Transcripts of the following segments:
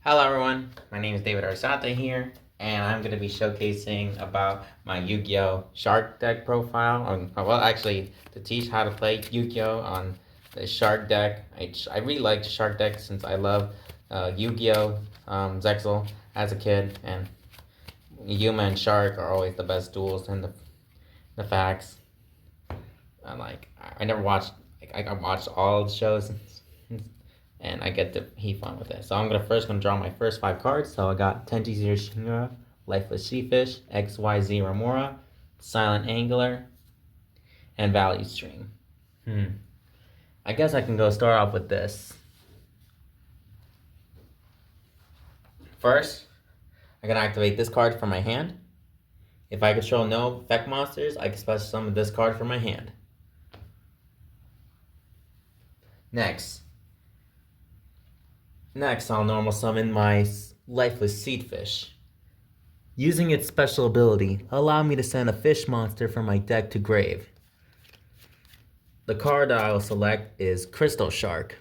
Hello everyone, my name is David Arsata here, and I'm going to be showcasing about my Yu-Gi-Oh! Shark deck profile. Actually, to teach how to play Yu-Gi-Oh! On the Shark deck. I really like the Shark deck since I love Yu-Gi-Oh! Zexal as a kid, and Yuma and Shark are always the best duels in the facts. I never watched, I watched all the shows and I get to have fun with it. So I'm gonna draw my first 5 cards. So I got Tenchi Zero Shinra, Lifeless Seafish, XYZ Remora, Silent Angler, and Value Stream. I guess I can start off with this. First, I'm gonna activate this card from my hand. If I control no effect monsters, I can special summon this card from my hand. Next, I'll normal summon my Lifeless Seedfish. Using its special ability, allow me to send a fish monster from my deck to grave. The card that I will select is Crystal Shark.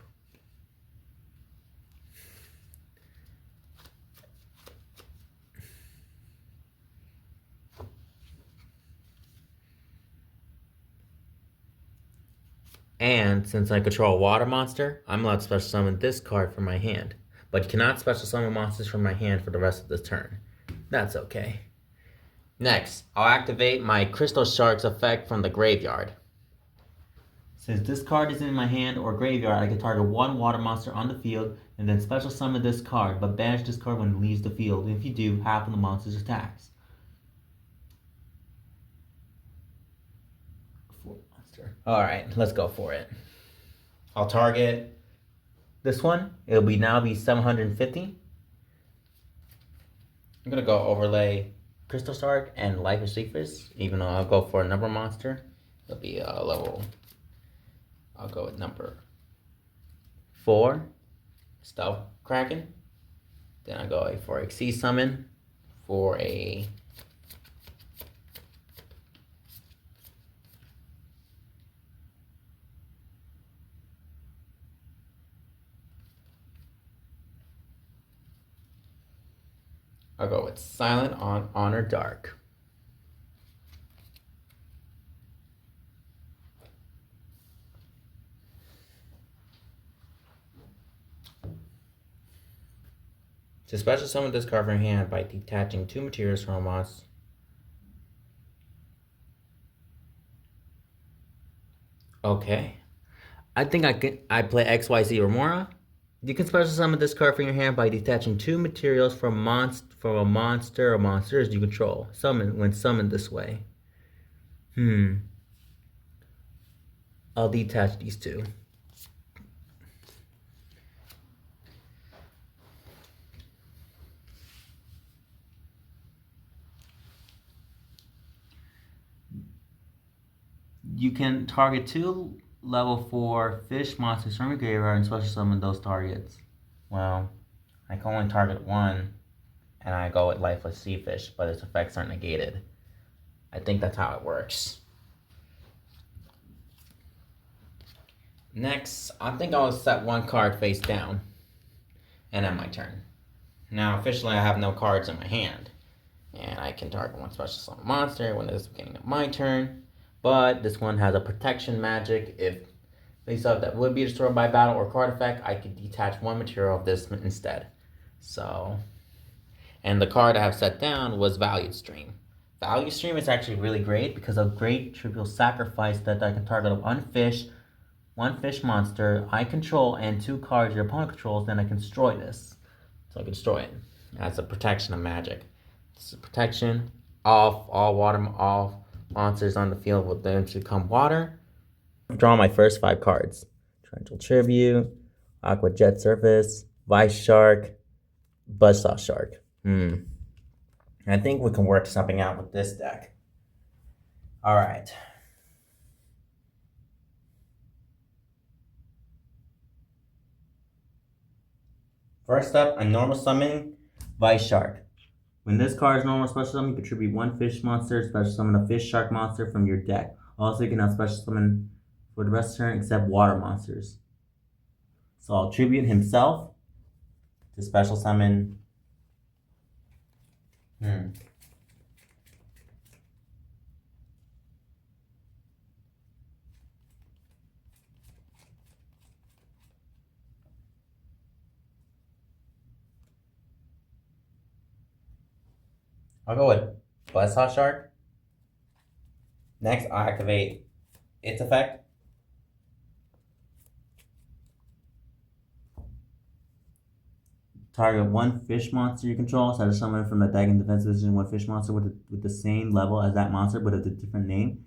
And since I control a water monster, I'm allowed to special summon this card from my hand. But you cannot special summon monsters from my hand for the rest of this turn. That's okay. Next, I'll activate my Crystal Shark's effect from the graveyard. Since this card is in my hand or graveyard, I can target one water monster on the field and then special summon this card, but banish this card when it leaves the field. If you do, half of the monster's attacks. Alright, let's go for it. I'll target this one. It'll now be 750. I'm gonna go overlay Crystal Shark and Lifeless Seafish, even though I'll go for a number monster. It'll be a level. I'll go with number 4, Stealth Kraken. Then I go for Exceed Summon for a I'll go with Silent Honor Dark. To special summon this card from your hand by detaching 2 materials from a monster. Okay. I think I play XYZ Remora. You can special summon this card from your hand by detaching 2 materials from a monster or monsters you control. When summoned this way. I'll detach these 2. You can target 2 level 4 fish monsters from your graveyard and special summon those targets. Well, I can only target 1, and I go with Lifeless Seafish, but its effects aren't negated. I think that's how it works. Next, I think I'll set 1 card face down, and end my turn. Now, officially, I have no cards in my hand, and I can target 1 special summon monster when it's the beginning of my turn. But this one has a protection magic. If face up that would be destroyed by battle or card effect, I could detach 1 material of this instead. So, and the card I have set down was Value Stream. Value Stream is actually really great because of great trivial sacrifice that I can target one fish monster I control and 2 cards your opponent controls, then I can destroy this. So I can destroy it as a protection of magic. This is protection. All monsters on the field will then become water. Draw my first 5 cards. Torrential Tribute, Aqua Jet Surface, Vice Shark, Buzzsaw Shark. I think we can work something out with this deck. Alright. First up, I'm normal summoning Vice Shark. When this card is normal special summon, you contribute 1 fish monster, special summon a fish shark monster from your deck. Also, you can now special summon for the rest of the turn except water monsters. So I'll tribute himself. to special summon. I'll go with Buzzsaw Shark. Next, I'll activate its effect. Target one fish monster you control. Instead of summoning from the deck in defense position one fish monster with the same level as that monster but with a different name.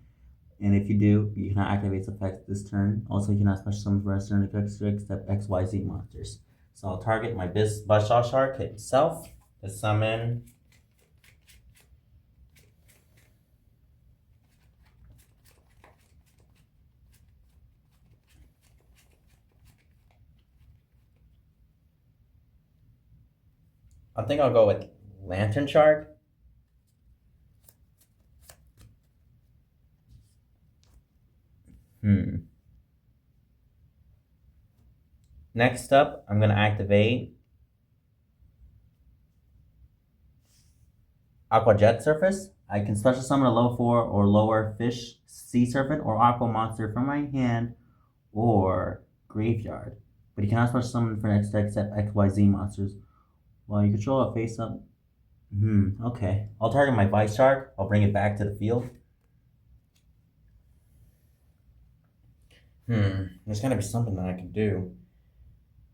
And if you do, you cannot activate its effect this turn. Also, you cannot special summon for rest turn effects except XYZ monsters. So I'll target my Buzzsaw Shark itself to summon. I think I'll go with Lantern Shark. Next up, I'm going to activate Aqua Jet Surface. I can special summon a low 4 or lower fish, sea serpent, or aqua monster from my hand or graveyard. But you cannot special summon for next deck except XYZ monsters. While you control a face up. Okay. I'll target my Vice Shark. I'll bring it back to the field. There's gotta be something that I can do.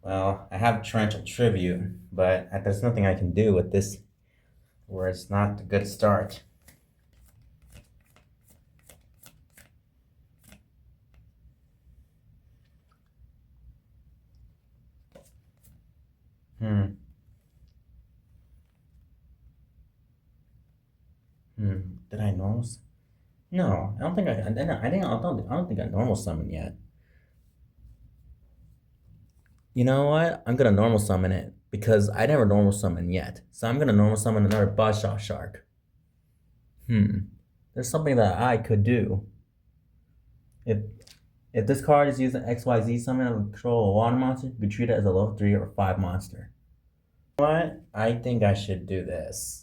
Well, I have Torrential Tribute, but there's nothing I can do with this where it's not a good start. Did I normal? No, I don't think I don't think I normal summon yet. You know what? I'm gonna normal summon it because I never normal summon yet. So I'm gonna normal summon another Buzzsaw Shark. There's something that I could do. If this card is used an XYZ summon to control a water monster, you can treat it as a level 3 or 5 monster. You know what? I think I should do this.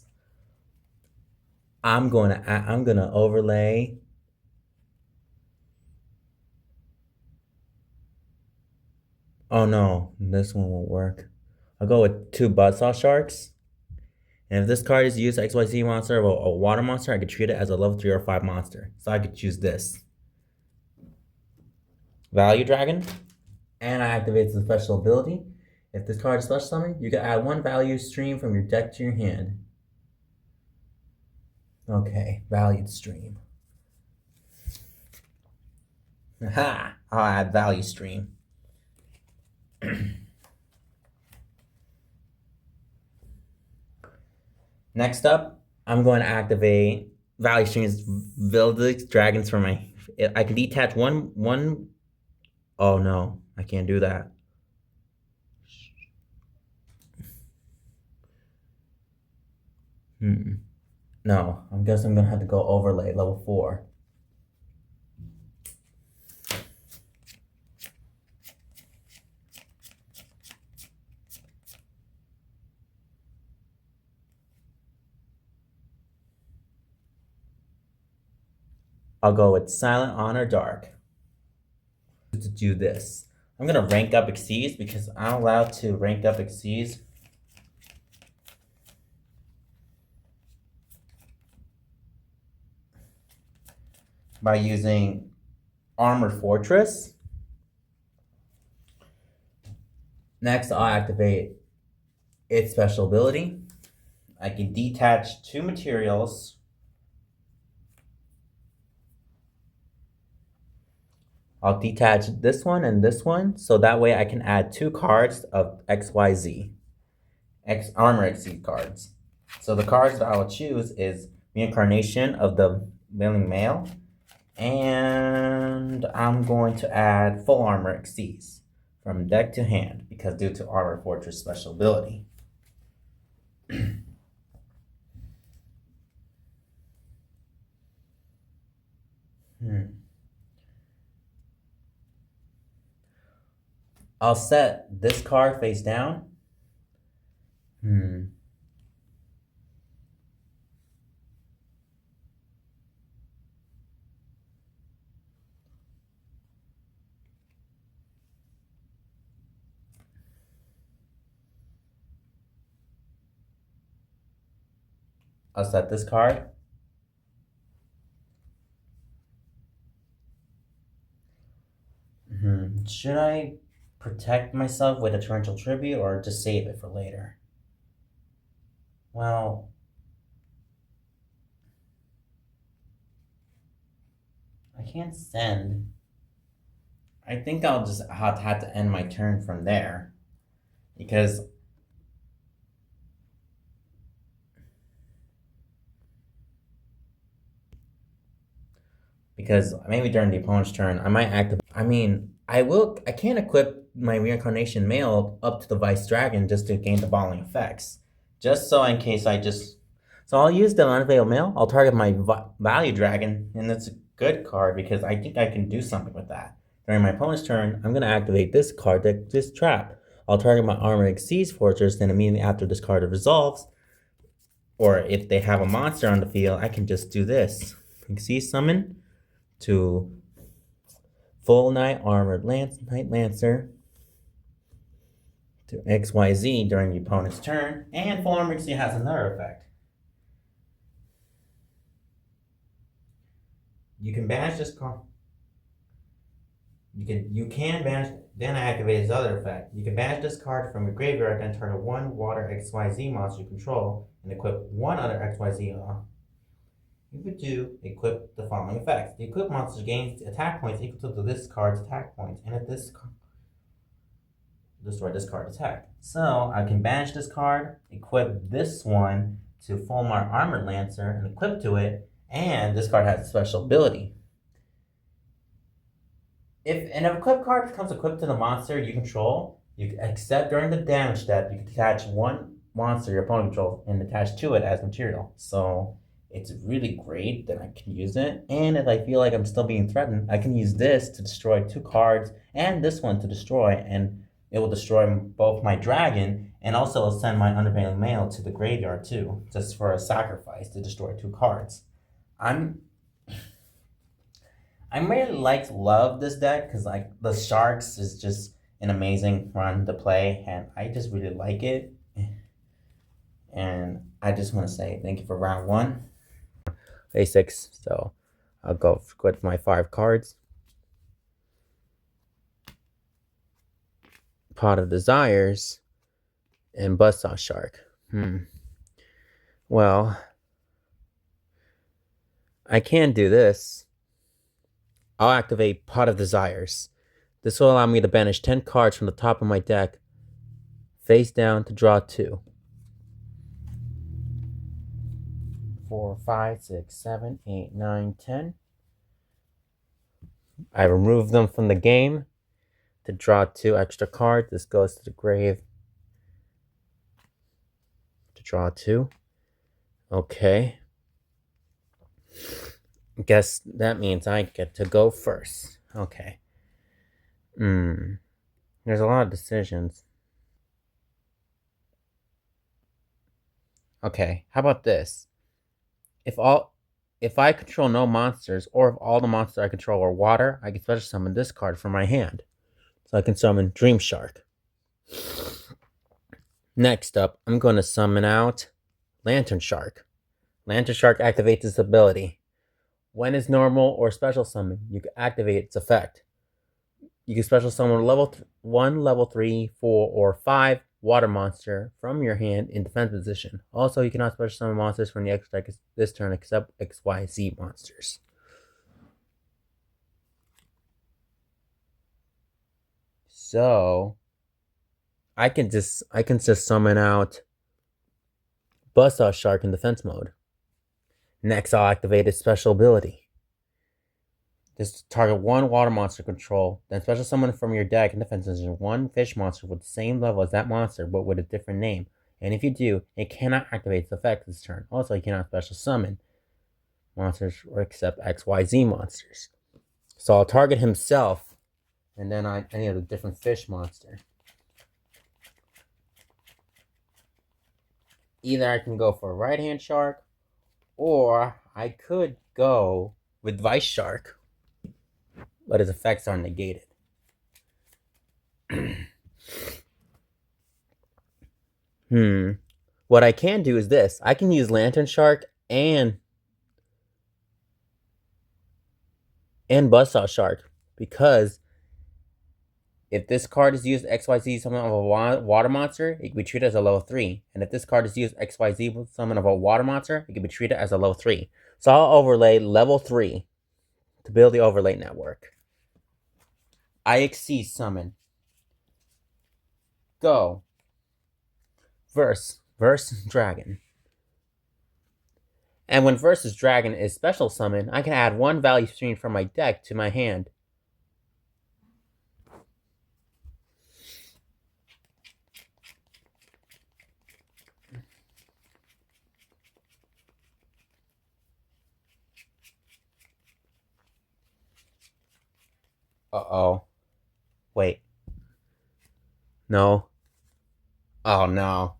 I'm gonna overlay. Oh no, this one won't work. I'll go with 2 Buzzsaw Sharks. And if this card is used XYZ monster or a water monster, I could treat it as a level 3 or 5 monster. So I could choose this. Value Dragon. And I activate the special ability. If this card is special summoned, you can add 1 value stream from your deck to your hand. Okay, valued stream. Aha! I'll add value stream. Next up, I'm going to activate Value Stream's Vildix Dragons for my. I can detach one. Oh no, I can't do that. No, I guess I'm gonna have to go overlay level 4. I'll go with Silent Honor Dark. To do this, I'm gonna rank up Xyz because I'm allowed to rank up Xyz. By using Armor Fortress. Next, I'll activate its special ability. I can detach 2 materials. I'll detach this one and this one, so that way I can add 2 cards of XYZ. Armor Xyz cards. So the cards that I will choose is Reincarnation of the Wailing Male. And I'm going to add Full Armor Xyz from deck to hand because due to Armor Fortress special ability. I'll set this card face down I'll set this card. Should I protect myself with a torrential tribute or just save it for later? Well, I can't send. I think I'll just have to end my turn from there. Because maybe during the opponent's turn, I might activate. I mean, I can't equip my reincarnation male up to the Vice Dragon just to gain the following effects. Just so in case I just. So I'll use the Unveiled Mail. I'll target my Value Dragon, and it's a good card because I think I can do something with that. During my opponent's turn, I'm going to activate this card, this trap. I'll target my Armored Xyz Fortress, then immediately after this card resolves, or if they have a monster on the field, I can just do this. Xyz Summon to Full Knight Armored Knight Lancer to XYZ during the opponent's turn, and Full Armored Xyz has another effect. You can banish this card. You can banish, then activate his other effect. You can banish this card from your graveyard, then target one Water XYZ monster you control, and equip one other XYZ. You could do equip the following effects. The equip monster gains attack points equal to this card's attack points, and if this destroy this card's attack. So I can banish this card, equip this one to Fulmar Armored Lancer, and equip to it, and this card has a special ability. If an equip card becomes equipped to the monster you control, except during the damage step, you can attach one monster your opponent controls and attach to it as material. So it's really great that I can use it. And if I feel like I'm still being threatened, I can use this to destroy two cards and this one to destroy, and it will destroy both my dragon and also will send my Unveiling Mail to the graveyard too, just for a sacrifice to destroy two cards. I really love this deck because like the Sharks is just an amazing run to play, and I just really like it. And I just want to say thank you for round one. A6, so I'll go with my 5 cards. Pot of Desires and Buzzsaw Shark. Well, I can do this. I'll activate Pot of Desires. This will allow me to banish 10 cards from the top of my deck, face down to draw 2. 4, 5, 6, 7, 8, 9, 10. I remove them from the game to draw 2 extra cards. This goes to the grave to draw 2. Okay. Guess that means I get to go first. Okay. There's a lot of decisions. Okay, how about this? If I control no monsters, or if all the monsters I control are water, I can special summon this card from my hand. So I can summon Dream Shark. Next up, I'm going to summon out Lantern Shark. Lantern Shark activates its ability. When it's normal or special summon, you can activate its effect. You can special summon level 1, level 3, 4, or 5 water monster from your hand in defense position. Also, you cannot special summon monsters from the extra deck this turn except XYZ monsters. So I can just summon out Buzzsaw Shark in defense mode. Next, I'll activate its special ability. Just target one water monster control, then special summon from your deck in defense position one fish monster with the same level as that monster, but with a different name. And if you do, it cannot activate its effect this turn. Also, you cannot special summon monsters or except XYZ monsters. So I'll target himself, and then any of the different fish monster. Either I can go for a right-hand shark, or I could go with Vice Shark, but his effects are negated. What I can do is this. I can use Lantern Shark and Buzzsaw Shark, because if this card is used XYZ summon of a water monster, it can be treated as a level 3. And if this card is used XYZ summon of a water monster, it can be treated as a level 3. So I'll overlay level 3 to build the overlay network. IXC summon. Go. Verse Dragon. And when Versus Dragon is special summon, I can add one value stream from my deck to my hand. Uh-oh. Wait. No. Oh, no.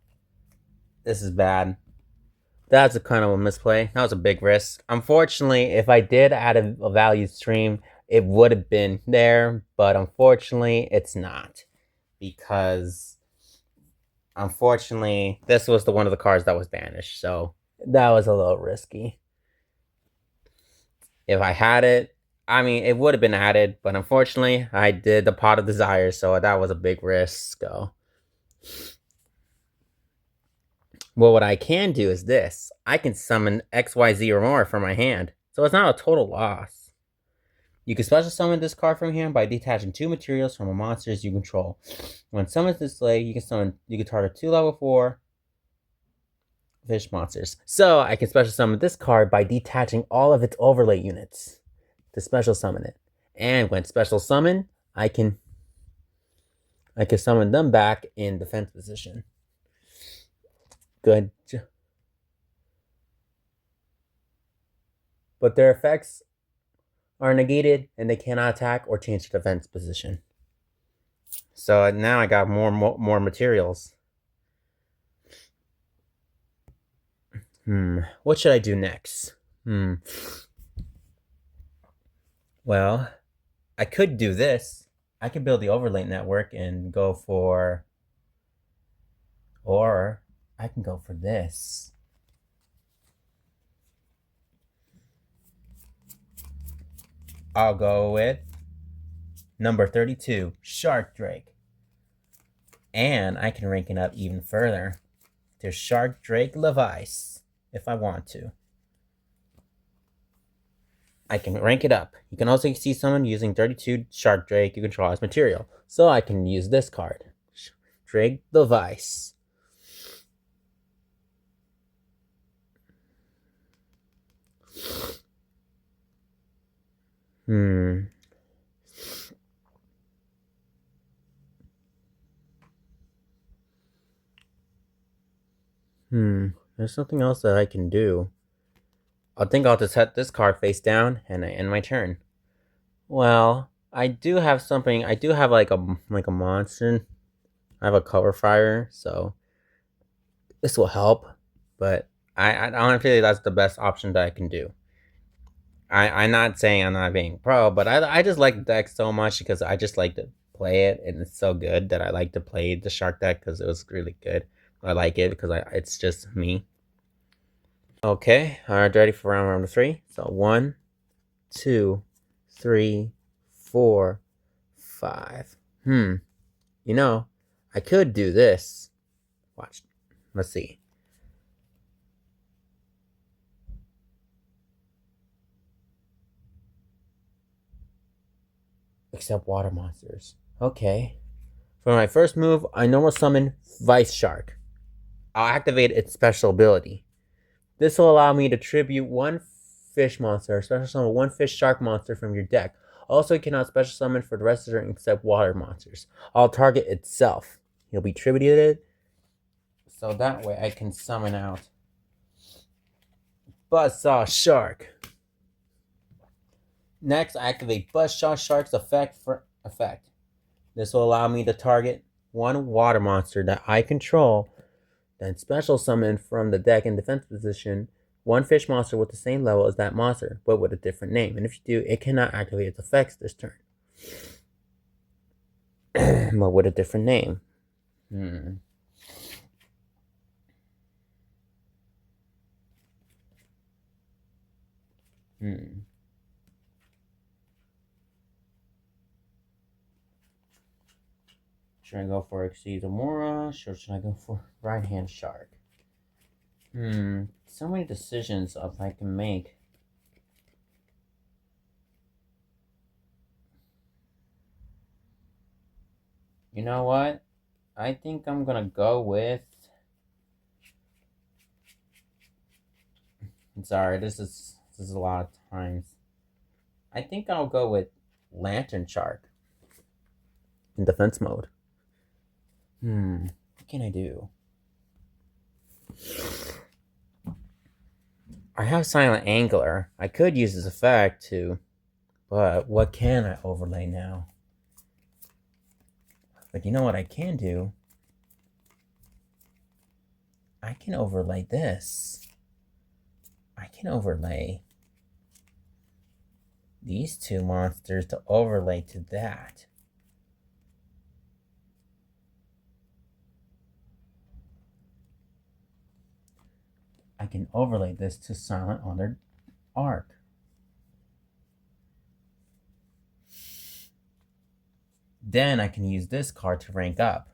This is bad. That's a kind of a misplay. That was a big risk. Unfortunately, if I did add a value stream, it would have been there, but unfortunately, it's not. Because, unfortunately, this was one of the cards that was banished, so that was a little risky. If I had it, I mean, it would have been added, but unfortunately, I did the Pot of Desire, so that was a big risk. So, well, what I can do is this. I can summon XYZ or more from my hand, so it's not a total loss. You can special summon this card from here by detaching 2 materials from a monsters you control. When summoned this way, you can target 2 level 4 fish monsters. So I can special summon this card by detaching all of its overlay units to special summon it. And when special summon, I can summon them back in defense position. Good. But their effects are negated and they cannot attack or change the defense position. So now I got more materials. What should I do next? Well, I could do this. I could build the overlay network and go for... Or I can go for this. I'll go with number 32, Shark Drake. And I can rank it up even further to Shark Drake Levice if I want to. I can rank it up. You can also see someone using 32 Shark Drake you control as material. So I can use this card, Drake Levice. There's something else that I can do. I think I'll just set this card face down and I end my turn. Well, I do have something. I do have like a monster. I have a cover fire, so this will help. But I don't feel like that's the best option that I can do. I'm not saying I'm not being pro, but I just like the deck so much because I just like to play it, and it's so good that I like to play the shark deck because it was really good. I like it because it's just me. Okay, alright, ready for round number 3. So 1, 2, 3, 4, 5. You know, I could do this. Watch. Let's see. Except water monsters. Okay. For my first move, I normal summon Vice Shark. I'll activate its special ability. This will allow me to tribute 1 fish monster, or special summon 1 fish shark monster from your deck. Also, you cannot special summon for the rest of the turn except water monsters. I'll target itself. He'll be tributed, so that way I can summon out Buzzsaw Shark. Next, I activate Buzzsaw Shark's effect. This will allow me to target 1 water monster that I control, then special summon from the deck in defense position 1 fish monster with the same level as that monster, but with a different name. And if you do, it cannot activate its effects this turn. But with a different name. Hmm. Should I go for Exceedamora, or should I go for Right Hand Shark? So many decisions of I can make. You know what? I think I'm gonna go with. Sorry, this is a lot of times. I think I'll go with Lantern Shark in defense mode. What can I do? I have Silent Angler. I could use this effect too, but what can I overlay now? But you know what I can do? I can overlay this. I can overlay these two monsters to overlay to that. I can overlay this to Silent on their arc. Then I can use this card to rank up.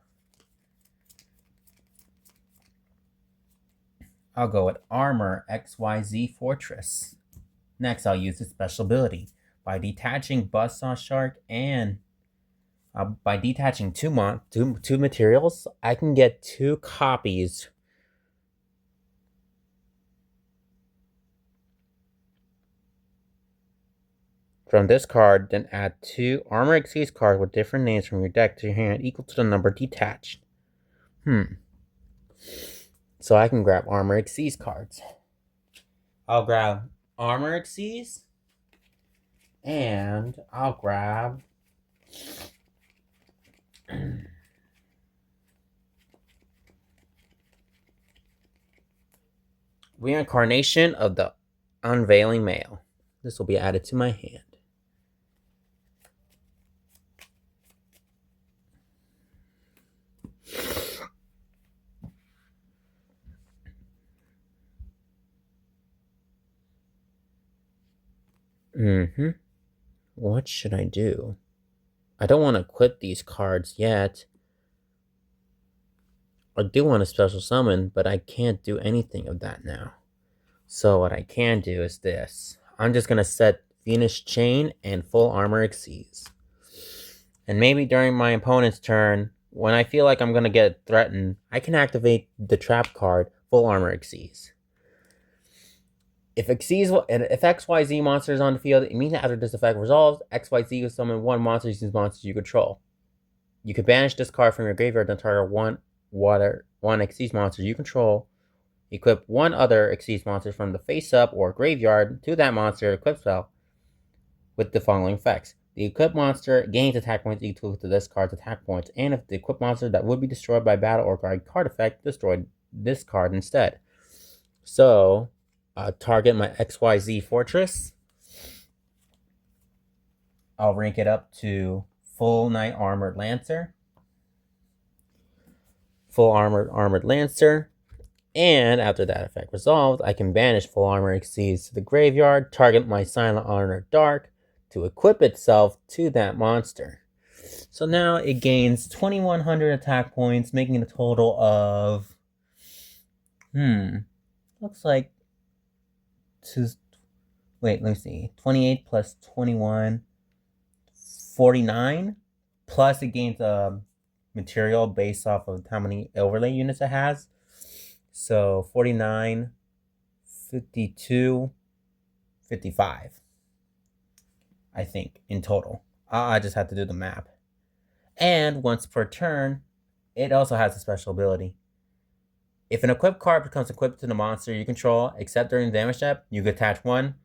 I'll go with Armor XYZ Fortress. Next, I'll use the special ability. By detaching Buzzsaw Shark and by detaching two materials, I can get 2 copies from this card, then add 2 Armor Exceeds cards with different names from your deck to your hand equal to the number detached. So I can grab Armor Exceeds cards. I'll grab Armor Exceeds, and I'll grab Reincarnation of the Unveiling Male. This will be added to my hand. What should I do? I don't want to equip these cards yet. I do want a special summon, but I can't do anything of that now. So what I can do is this. I'm just going to set Venus Chain and Full Armor Exceeds. And maybe during my opponent's turn, when I feel like I'm going to get threatened, I can activate the trap card, Full Armor Exceeds. If XYZ monster is on the field, it means after this effect resolves, XYZ will summon 1 monster using monsters you control. You can banish this card from your graveyard and target one Xyz monster you control. Equip 1 other Xyz monster from the face-up or graveyard to that monster equip spell with the following effects. The equipped monster gains attack points equal to this card's attack points, and if the equipped monster that would be destroyed by battle or card effect destroyed this card instead. So, target my XYZ Fortress. I'll rank it up to Full Knight Armored Lancer. Full Armored Lancer. And after that effect resolved, I can banish Full Armor Exceeds to the graveyard, target my Silent Honor Dark to equip itself to that monster. So now it gains 2100 attack points, making a total of looks like let me see. 28 plus 21, 49. Plus it gains a material based off of how many overlay units it has. So 49, 52, 55. I think in total. I just have to do the map. And once per turn, it also has a special ability. If an equipped card becomes equipped to the monster you control, except during the damage step, you can attach one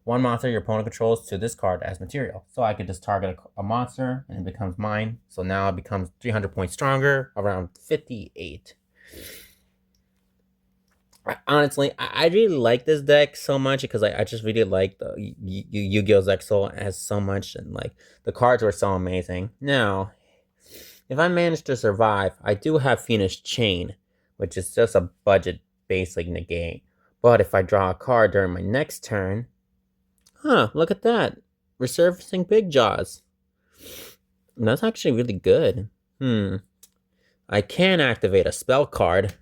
monster your opponent controls to this card as material. So I could just target a monster and it becomes mine. So now it becomes 300 points stronger, around 58. Honestly, I really like this deck so much because I just really like the Yu-Gi-Oh! Zexal as so much, and like the cards were so amazing. Now, if I manage to survive, I do have Venus Chain, which is just a budget basic negate. But if I draw a card during my next turn, look at that. Resurfacing Big Jaws. And that's actually really good. I can activate a spell card.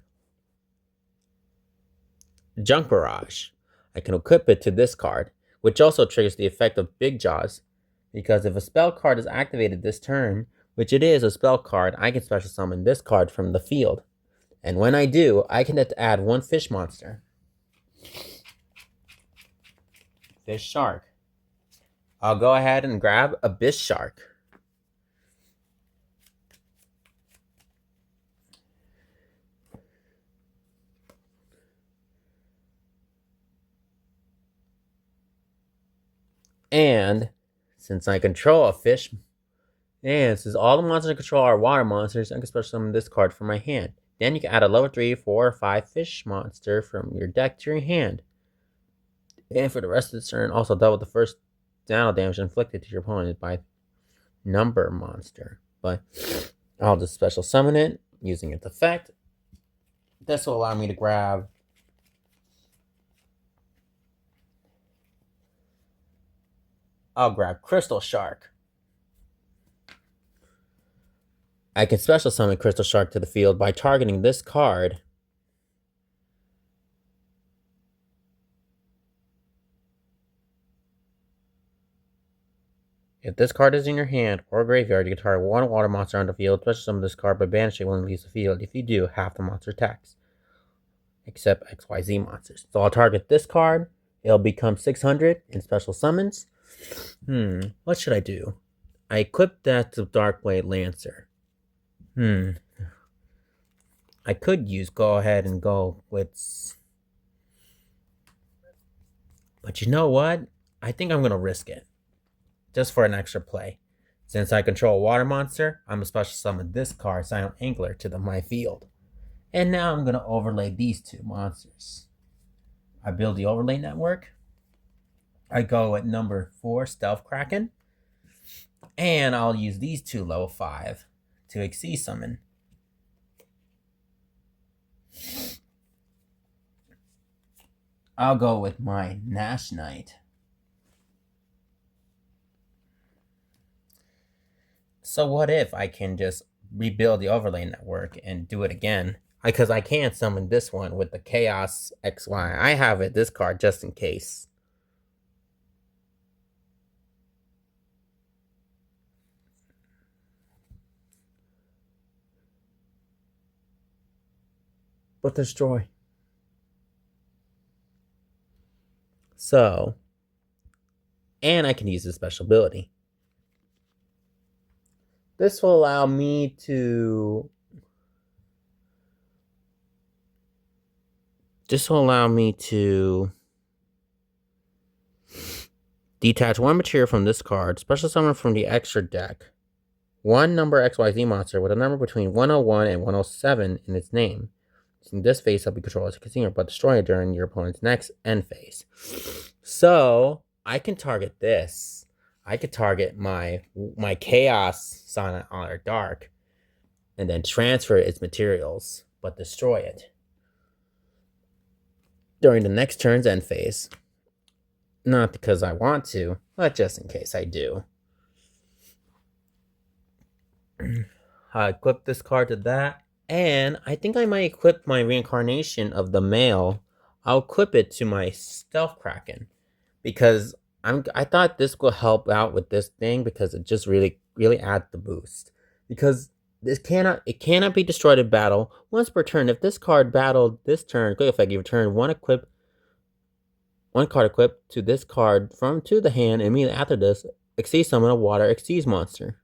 Junk Barrage. I can equip it to this card, which also triggers the effect of Big Jaws. Because if a spell card is activated this turn, which it is a spell card, I can special summon this card from the field. And when I do, I can add one fish monster. Fish Shark. I'll go ahead and grab Abyss Shark. And since I control a fish, and since all the monsters I control are water monsters, I can special summon this card from my hand. Then you can add a level 3, 4, or 5 fish monster from your deck to your hand. And for the rest of the turn, also double the first battle damage inflicted to your opponent by number monster. But I'll just special summon it using its effect. This will allow me to grab Crystal Shark. I can special summon Crystal Shark to the field by targeting this card. If this card is in your hand or graveyard, you can target one water monster on the field, special summon this card by banishing when it leaves the field. If you do, half the monster attacks. Except XYZ monsters. So I'll target this card. It'll become 600 in special summons. What should I do? I equip that to Darkblade Lancer. I could go ahead and go with... But you know what? I think I'm going to risk it. Just for an extra play. Since I control a water monster, I'm going to special summon this card, Silent Angler, to my field. And now I'm going to overlay these two monsters. I build the overlay network. I go at number 4, Stealth Kraken. And I'll use these two level 5 to Xyz summon. I'll go with my Nash Knight. So what if I can just rebuild the overlay network and do it again? Because I can't summon this one with the Chaos XY. I have this card just in case. But destroy. So, and I can use this special ability. This will allow me to... detach one material from this card, special summon from the extra deck, one number XYZ monster with a number between 101 and 107 in its name. In this phase, help you control as a casino, but destroy it during your opponent's next end phase. So, I can target this. I could target my Chaos Silent Honor Dark and then transfer its materials, but destroy it during the next turn's end phase. Not because I want to, but just in case I do. I equip this card to that, and I think I might equip my reincarnation of the male. I'll equip it to my Stealth Kraken because I thought this will help out with this thing because it just really adds the boost. Because it cannot be destroyed in battle once per turn. If this card battled this turn, quick effect, you return one card equipped to this card to the hand, and immediately after this, Xyz summon a water Xyz monster.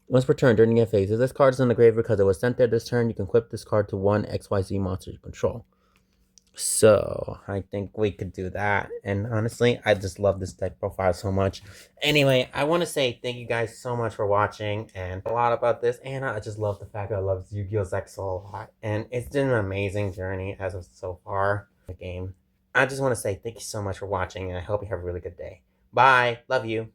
Once per turn during the end phase, if this card is in the grave because it was sent there this turn, you can equip this card to one XYZ monster you control. So, I think we could do that. And honestly, I just love this deck profile so much. Anyway, I want to say thank you guys so much for watching and a lot about this. And I just love the fact that I love Yu-Gi-Oh! X so a lot. And it's been an amazing journey as of so far in the game. I just want to say thank you so much for watching, and I hope you have a really good day. Bye. Love you.